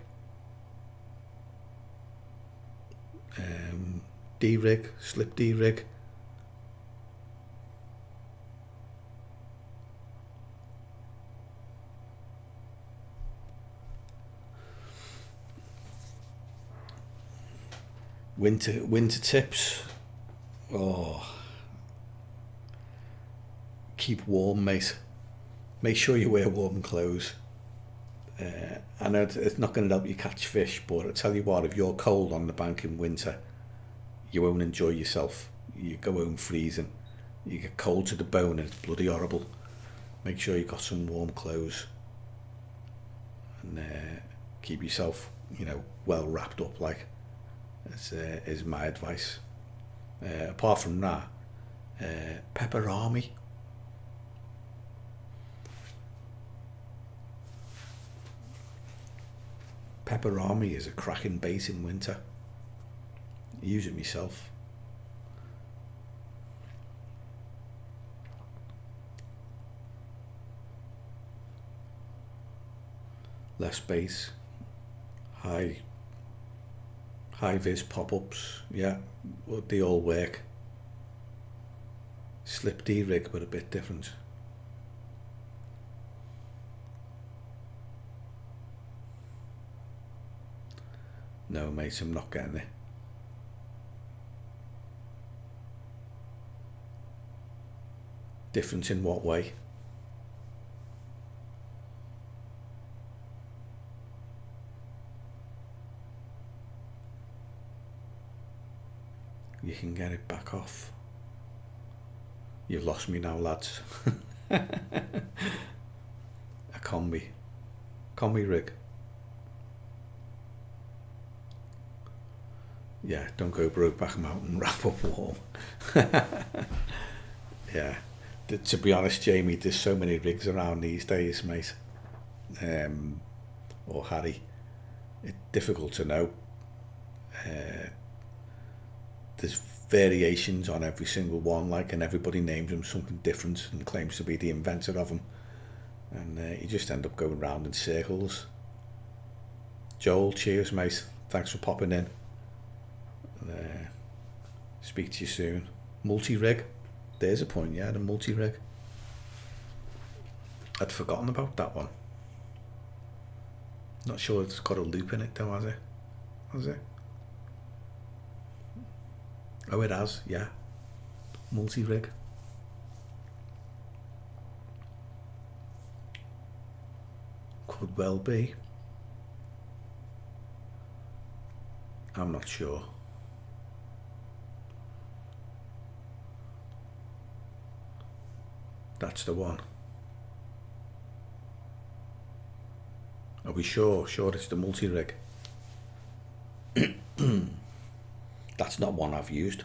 D rig, slip D rig. Winter tips. Oh, keep warm, mate. Make sure you wear warm clothes. I know it's not going to help you catch fish, but I tell you what, if you're cold on the bank in winter, you won't enjoy yourself. You go home freezing. You get cold to the bone and it's bloody horrible. Make sure you got some warm clothes and keep yourself, well wrapped up. Like, is my advice. Apart from that, pepperami. Pepperami is a cracking bait in winter. I use it myself. Less bait, high vis pop-ups, yeah, they all work. Slip D-rig, but a bit different. No, mate, I'm not getting it. Different in what way? You can get it back off. You've lost me now, lads. A combi rig. Yeah, don't go Brokeback Mountain, wrap up warm. Yeah, to be honest, Jamie, there's so many rigs around these days, mate. Or Harry, it's difficult to know. There's variations on every single one, like, and everybody names them something different and claims to be the inventor of them, and you just end up going round in circles. Joel, cheers, mate. Thanks for popping in. Speak to you soon. Multi-rig. There's a point, yeah, the multi-rig. I'd forgotten about that one. Not sure it's got a loop in it though, has it? Has it? Oh, it has, yeah. Multi-rig. Could well be. I'm not sure. That's the one. Are we sure? Sure it's the multi-rig. That's not one I've used.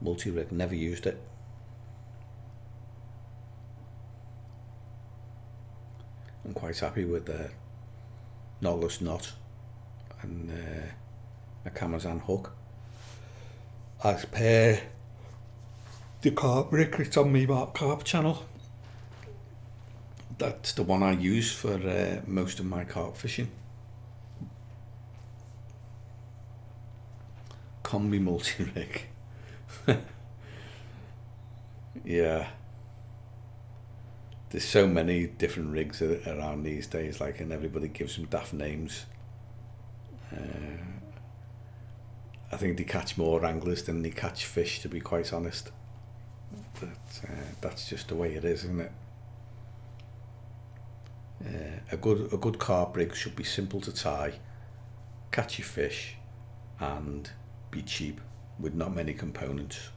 Multi-rig, never used it. I'm quite happy with the knotless knot and a Camazan hook. As per the Carp rig, it's on me Carp channel. That's the one I use for most of my carp fishing. Combi multi-rig. Yeah. There's so many different rigs around these days, like, and everybody gives them daft names. I think they catch more anglers than they catch fish, to be quite honest. But that's just the way it is, isn't it? A good carp rig should be simple to tie, catch your fish, and be cheap with not many components.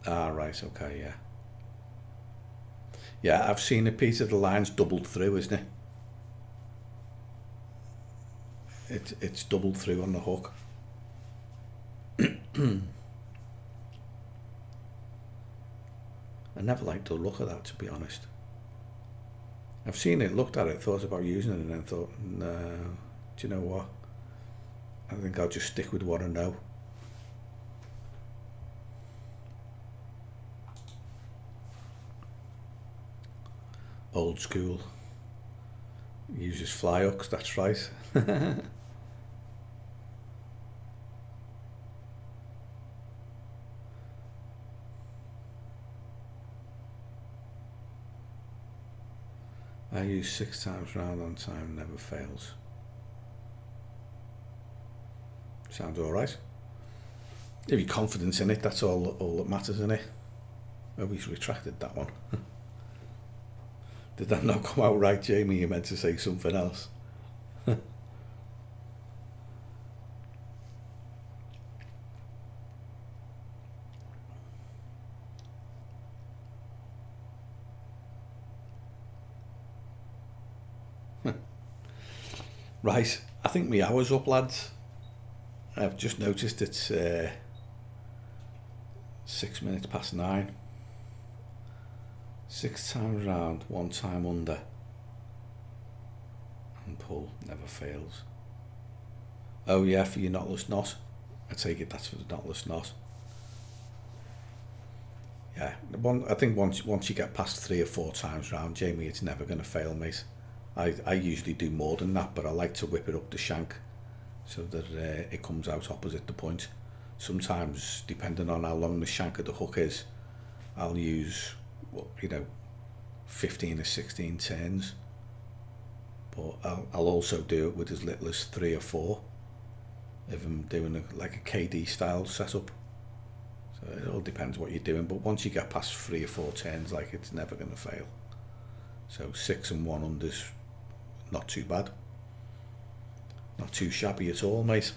Ah, right, okay, yeah. Yeah, I've seen a piece of the line's doubled through, isn't it? It's doubled through on the hook. I never liked the look of that, to be honest. I've seen it, looked at it, thought about using it, and then thought, no, do you know what? I think I'll just stick with what I know. Old school. Uses fly hooks, that's right. I use 6 times round on time, never fails. Sounds alright. If you're confident in it, that's all that matters, isn't it? Oh, he's retracted that one. Did that not come out right, Jamie? You meant to say something else. Right, I think my hour's up, lads. I've just noticed it's 6 minutes past 9. 6 times round, 1 time under. And pull never fails. Oh yeah, for your knotless knot. I take it that's for the knotless knot. Yeah, I think once you get past 3 or 4 times round, Jamie, it's never going to fail, mate. I usually do more than that, but I like to whip it up the shank so that it comes out opposite the point. Sometimes, depending on how long the shank of the hook is, I'll use, 15 or 16 turns. But I'll also do it with as little as 3 or 4 if I'm doing like a KD style setup. So it all depends what you're doing, but once you get past 3 or 4 turns, like, it's never going to fail. So 6 and 1 under's not too bad. Not too shabby at all, mate.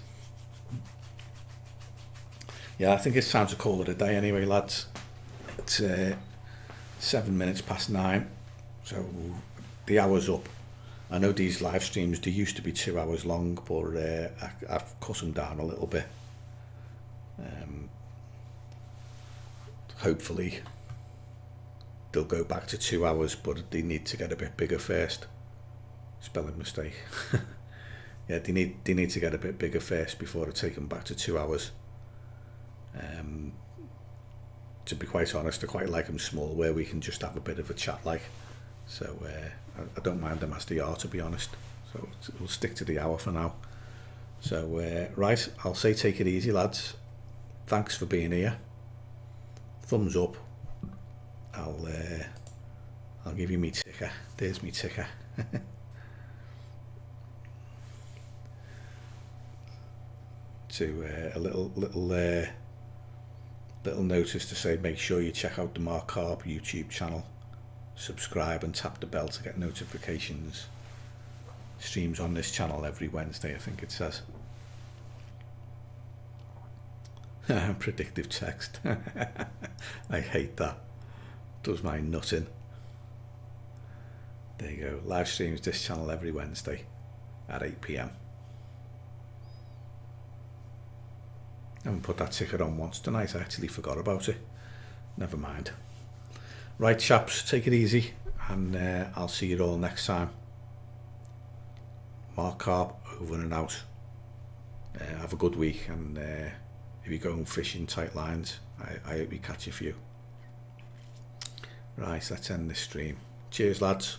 Yeah, I think it's time to call it a day anyway, lads. It's 7 minutes past 9, so the hour's up. I know these live streams, they used to be 2 hours long, but I've cut them down a little bit. Hopefully they'll go back to 2 hours, but they need to get a bit bigger first. Spelling mistake. Yeah, they need to get a bit bigger first before I take them back to 2 hours. To be quite honest, I quite like them small, where we can just have a bit of a chat, like. So I don't mind them as they are, to be honest. So we'll stick to the hour for now. So right, I'll say take it easy, lads. Thanks for being here. Thumbs up. I'll give you me ticker. There's me ticker. To a little notice to say, make sure you check out the Carp YouTube channel, subscribe and tap the bell to get notifications. Streams on this channel every Wednesday, I think it says. Predictive text. I hate that. Does my nutting. There you go. Live streams this channel every Wednesday at 8 PM. I haven't put that ticker on once tonight. I actually forgot about it. Never mind. Right, chaps, take it easy, and I'll see you all next time. Carp over and out. Have a good week, and if you're going fishing tight lines, I hope you catch a few. Right, let's end this stream. Cheers, lads.